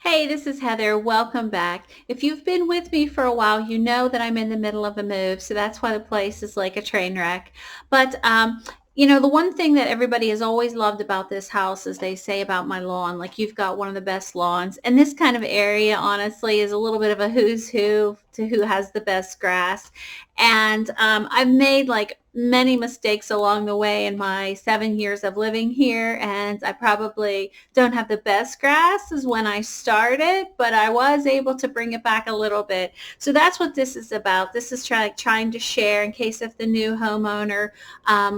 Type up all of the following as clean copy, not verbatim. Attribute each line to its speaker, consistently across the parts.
Speaker 1: Hey, this is Heather. Welcome back. If you've been with me for a while, you know that I'm in the middle of a move, so that's why the place is like a train wreck. But the one thing that everybody has always loved about this house is they say about my lawn, like you've got one of the best lawns. And this kind of area, honestly, is a little bit of a who's who to who has the best grass. And I've made like many mistakes along the way in my 7 years of living here, and I probably don't have the best grass as when I started, but I was able to bring it back a little bit. So that's what this is about. This is trying to share in case if the new homeowner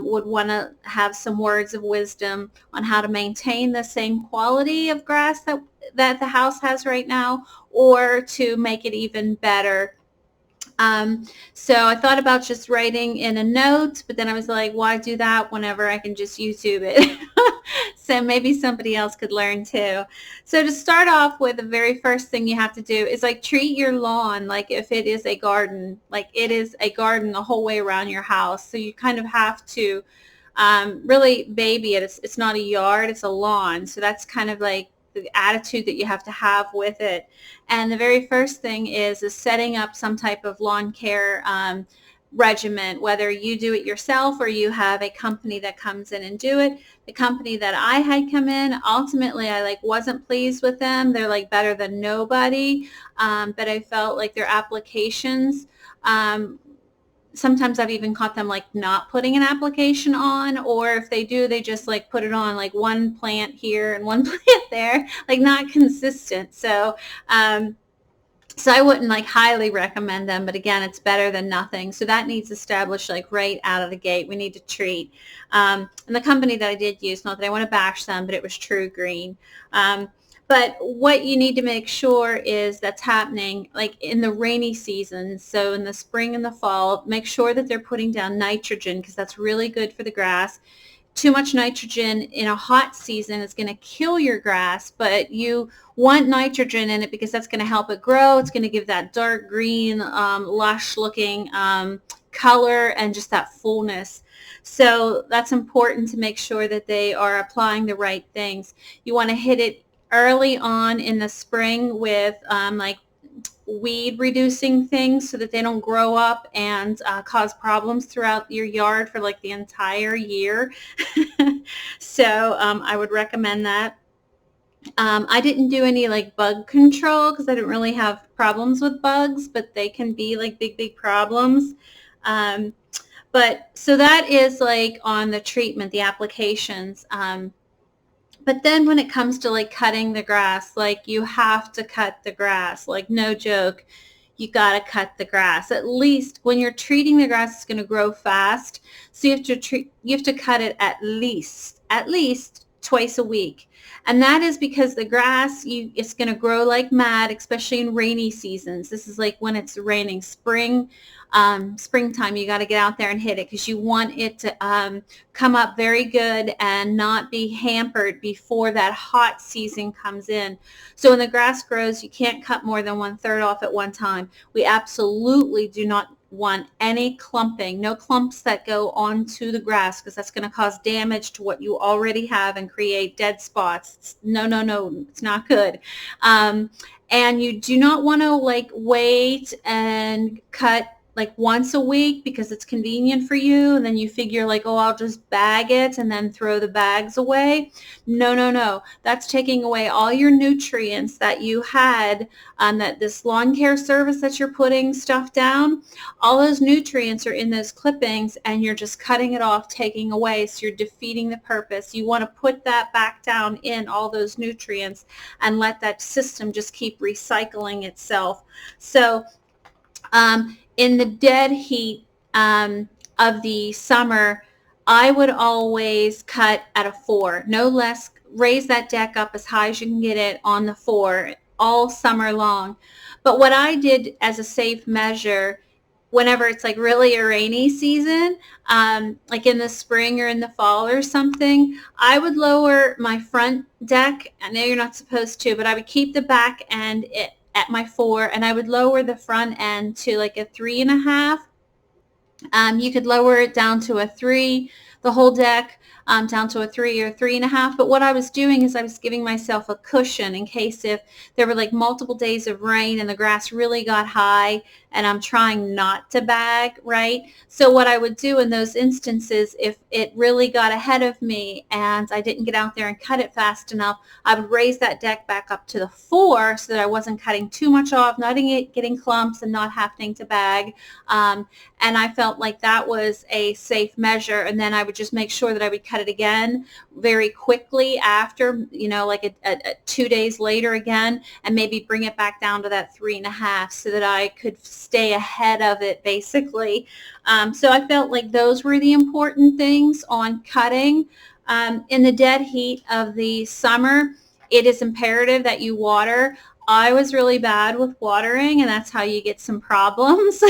Speaker 1: would want to have some words of wisdom on how to maintain the same quality of grass that the house has right now, or to make it even better. So I thought about just writing in a note, but then I was like, why do that whenever I can just YouTube it? So maybe somebody else could learn too. So to start off with, the very first thing you have to do is like treat your lawn like if it is a garden, like it is a garden the whole way around your house. So you kind of have to really baby it. It's not a yard, it's a lawn. So that's kind of like the attitude that you have to have with it. And the very first thing is setting up some type of lawn care regimen, whether you do it yourself or you have a company that comes in and do it. The company that I had come in, ultimately I like wasn't pleased with them. They're like better than nobody, but I felt like their applications, sometimes I've even caught them like not putting an application on, or if they do, they just like put it on like one plant here and one plant there, like not consistent. So I wouldn't like highly recommend them, but again, it's better than nothing. So that needs established like right out of the gate. We need to treat. And the company that I did use, not that I want to bash them, but it was True Green. But what you need to make sure is that's happening like in the rainy season. So in the spring and the fall, make sure that they're putting down nitrogen because that's really good for the grass. Too much nitrogen in a hot season is going to kill your grass, but you want nitrogen in it because that's going to help it grow. It's going to give that dark green, lush looking color and just that fullness. So that's important to make sure that they are applying the right things. You want to hit it early on in the spring with like weed reducing things so that they don't grow up and cause problems throughout your yard for like the entire year. So I would recommend that. I didn't do any like bug control because I didn't really have problems with bugs, but they can be like big problems. Um, but so that is like on the treatment, the applications. But then when it comes to like cutting the grass, like you have to cut the grass, like no joke, you got to cut the grass. At least when you're treating the grass, it's going to grow fast. So you have to cut it at least twice a week. And that is because the grass, it's going to grow like mad, especially in rainy seasons. This is like when it's raining, springtime, you got to get out there and hit it because you want it to come up very good and not be hampered before that hot season comes in. So when the grass grows, you can't cut more than 1/3 off at one time. We absolutely do not want any clumping, no clumps that go onto the grass because that's going to cause damage to what you already have and create dead spots. No, it's not good. And you do not want to like wait and cut like once a week because it's convenient for you, and then you figure like, oh, I'll just bag it and then throw the bags away. No. That's taking away all your nutrients that you had, that this lawn care service that you're putting stuff down, all those nutrients are in those clippings and you're just cutting it off, taking away. So you're defeating the purpose. You want to put that back down in all those nutrients and let that system just keep recycling itself. So in the dead heat of the summer, I would always cut at a 4, no less. Raise that deck up as high as you can get it on the 4 all summer long. But what I did as a safe measure, whenever it's like really a rainy season, like in the spring or in the fall or something, I would lower my front deck. I know you're not supposed to, but I would keep the back end at my 4, and I would lower the front end to like a 3.5. You could lower it down to a 3, the whole deck down to a 3 or 3.5. But what I was doing is I was giving myself a cushion in case if there were like multiple days of rain and the grass really got high and I'm trying not to bag, right? So what I would do in those instances, if it really got ahead of me and I didn't get out there and cut it fast enough, I would raise that deck back up to the 4 so that I wasn't cutting too much off, not getting clumps and not having to bag. And I felt like that was a safe measure. And then I would just make sure that I would cut it again very quickly after, like 2 days later again, and maybe bring it back down to that 3.5 so that I could stay ahead of it basically. So I felt like those were the important things on cutting. In the dead heat of the summer, it is imperative that you water. I was really bad with watering, and that's how you get some problems.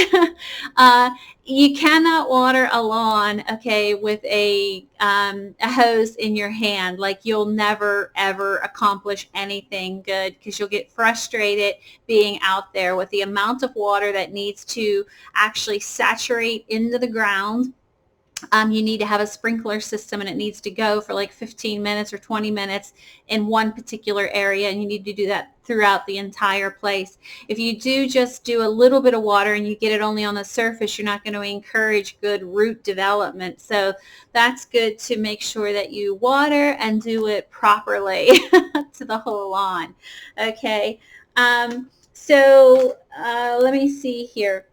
Speaker 1: You cannot water a lawn, okay, with a hose in your hand. Like, you'll never, ever accomplish anything good because you'll get frustrated being out there with the amount of water that needs to actually saturate into the ground. You need to have a sprinkler system, and it needs to go for like 15 minutes or 20 minutes in one particular area, and you need to do that throughout the entire place. If you do just do a little bit of water and you get it only on the surface, you're not going to encourage good root development. So that's good to make sure that you water and do it properly to the whole lawn. Okay, so let me see here.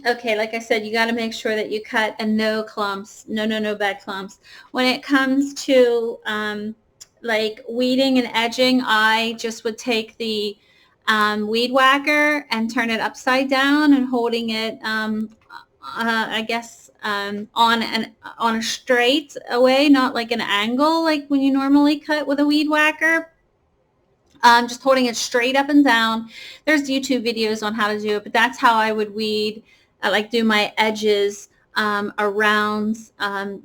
Speaker 1: Okay, like I said, you got to make sure that you cut and no clumps, no bad clumps. When it comes to like weeding and edging, I just would take the weed whacker and turn it upside down and holding it, I guess, on a straight way, not like an angle like when you normally cut with a weed whacker. Just holding it straight up and down. There's YouTube videos on how to do it, but that's how I would weed. I like do my edges around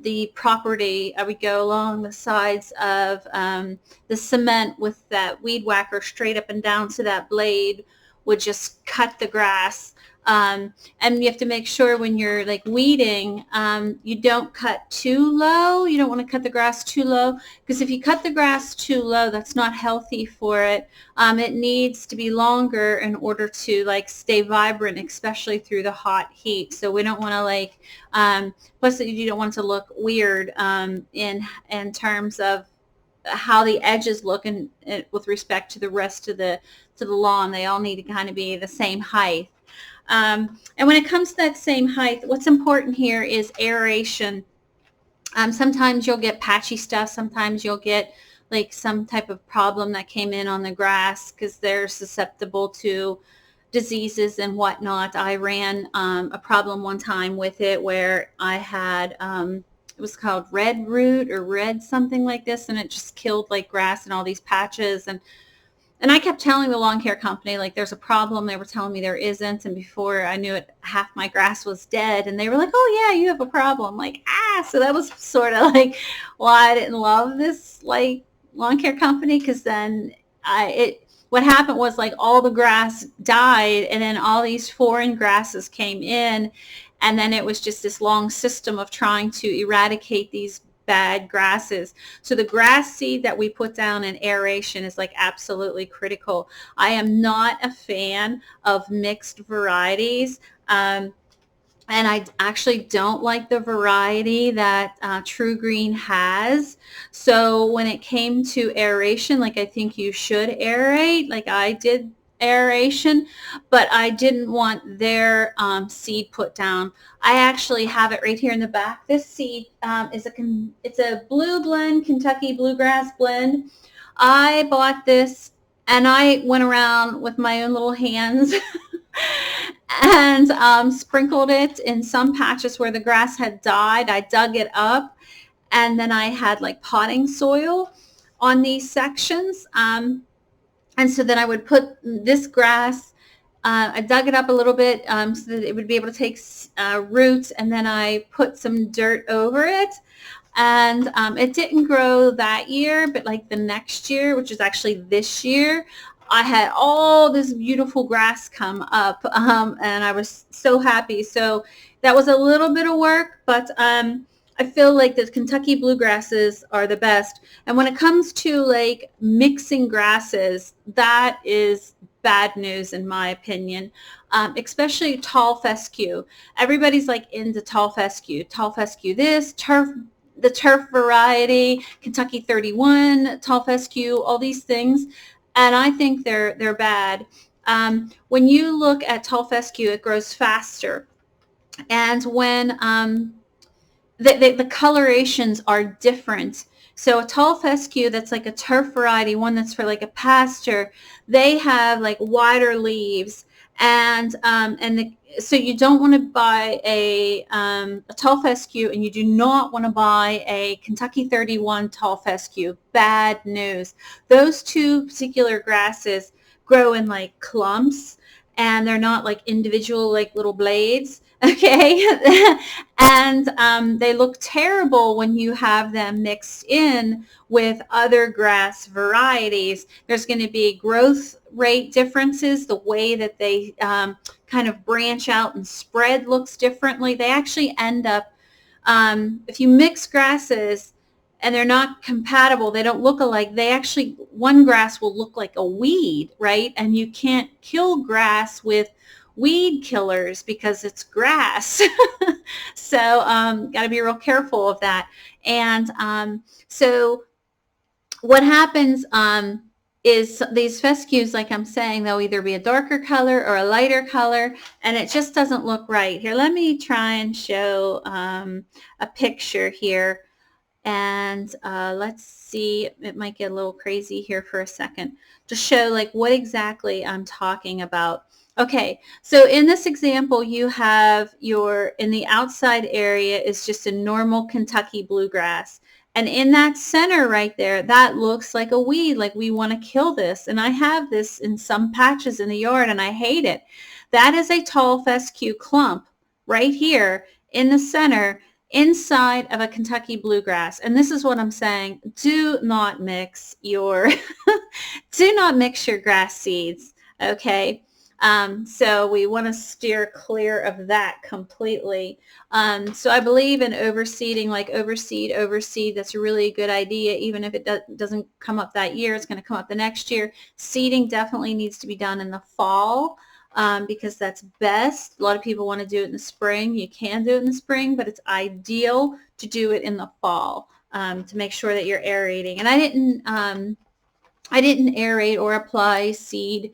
Speaker 1: the property. I would go along the sides of the cement with that weed whacker straight up and down so that blade would just cut the grass. And you have to make sure when you're like weeding, you don't cut too low. You don't want to cut the grass too low, because if you cut the grass too low, that's not healthy for it. It needs to be longer in order to like stay vibrant, especially through the hot heat. So we don't want to like, plus you don't want it to look weird in terms of how the edges look and with respect to the rest of the lawn. They all need to kind of be the same height. And when it comes to that same height, what's important here is aeration. Sometimes you'll get patchy stuff. Sometimes you'll get like some type of problem that came in on the grass because they're susceptible to diseases and whatnot. I ran a problem one time with it where I had, it was called red root or red something like this, and it just killed like grass and all these patches. And I kept telling the lawn care company, like, there's a problem. They were telling me there isn't. And before I knew it, half my grass was dead. And they were like, oh, yeah, you have a problem. Like, so that was sort of like why I didn't love this, like, lawn care company. Because then what happened was, like, all the grass died. And then all these foreign grasses came in. And then it was just this long system of trying to eradicate these bad grasses. So the grass seed that we put down in aeration is like absolutely critical. I am not a fan of mixed varieties. And I actually don't like the variety that True Green has. So when it came to aeration, like, I think you should aerate, like I did aeration, but I didn't want their seed put down. I actually have it right here in the back. This seed it's a blue blend, Kentucky bluegrass blend. I bought this and I went around with my own little hands and sprinkled it in some patches where the grass had died. I dug it up, and then I had like potting soil on these sections. And so then I would put this grass, I dug it up a little bit so that it would be able to take roots, and then I put some dirt over it. And it didn't grow that year, but like the next year, which is actually this year, I had all this beautiful grass come up, and I was so happy. So that was a little bit of work, but I feel like the Kentucky bluegrasses are the best. And when it comes to like mixing grasses, that is bad news in my opinion, especially tall fescue. Everybody's like into tall fescue this, the turf variety, Kentucky 31, tall fescue, all these things. And I think they're bad. When you look at tall fescue, it grows faster. And when the colorations are different. So a tall fescue that's like a turf variety, one that's for like a pasture, they have like wider leaves, so you don't want to buy a tall fescue, and you do not want to buy a Kentucky 31 tall fescue. Bad news. Those two particular grasses grow in like clumps, and they're not like individual like little blades. Okay. And they look terrible when you have them mixed in with other grass varieties. There's going to be growth rate differences. The way that they kind of branch out and spread looks differently. They actually end up, if you mix grasses and they're not compatible, they don't look alike, they actually, one grass will look like a weed, right? And you can't kill grass with weed killers because it's grass. So got to be real careful of that. And so what happens is these fescues, like I'm saying, they'll either be a darker color or a lighter color, and it just doesn't look right. Here, let me try and show a picture here. And let's see, it might get a little crazy here for a second to show like what exactly I'm talking about. Okay, so in this example, you have in the outside area is just a normal Kentucky bluegrass. And in that center right there, that looks like a weed, like we want to kill this. And I have this in some patches in the yard, and I hate it. That is a tall fescue clump right here in the center, inside of a Kentucky bluegrass. And this is what I'm saying. Do not mix your grass seeds. Okay. So we want to steer clear of that completely. So I believe in overseeding, like overseed. That's a really good idea. Even if it doesn't come up that year, it's going to come up the next year. Seeding definitely needs to be done in the fall. Because that's best. A lot of people want to do it in the spring. You can do it in the spring, but it's ideal to do it in the fall to make sure that you're aerating. And I didn't aerate or apply seed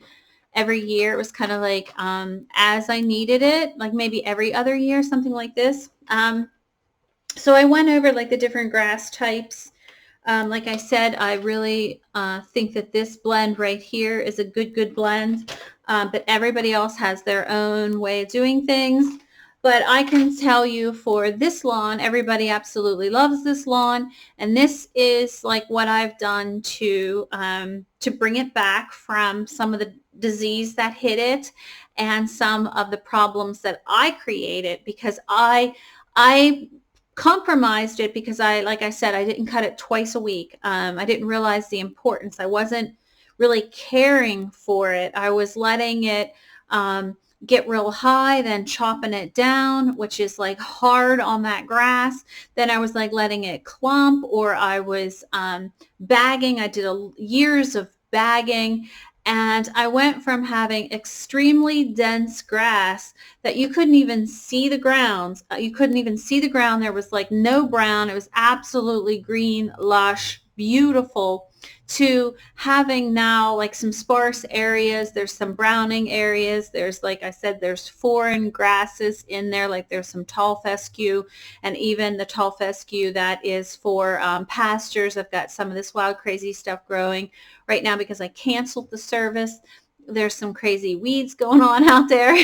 Speaker 1: every year. It was kind of like as I needed it, like maybe every other year, something like this. So I went over like the different grass types. Like I said, I really think that this blend right here is a good blend, but everybody else has their own way of doing things. But I can tell you for this lawn, everybody absolutely loves this lawn, and this is like what I've done to bring it back from some of the disease that hit it and some of the problems that I created, because I compromised it because like I said, I didn't cut it twice a week. I didn't realize the importance. I wasn't really caring for it. I was letting it get real high, then chopping it down, which is like hard on that grass. Then I was like letting it clump, or I was bagging. I did years of bagging. And I went from having extremely dense grass that you couldn't even see the ground. You couldn't even see the ground. There was like no brown. It was absolutely green, lush, beautiful, to having now like some sparse areas. There's some browning areas. There's, like I said, there's foreign grasses in there. Like there's some tall fescue, and even the tall fescue that is for pastures. I've got some of this wild crazy stuff growing right now because I canceled the service. There's some crazy weeds going on out there.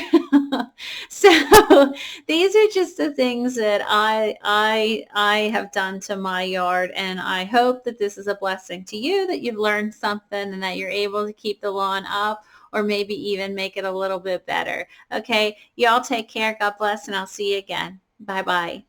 Speaker 1: So these are just the things that I have done to my yard, and I hope that this is a blessing to you, that you've learned something and that you're able to keep the lawn up, or maybe even make it a little bit better. Okay, y'all take care. God bless, and I'll see you again. Bye-bye.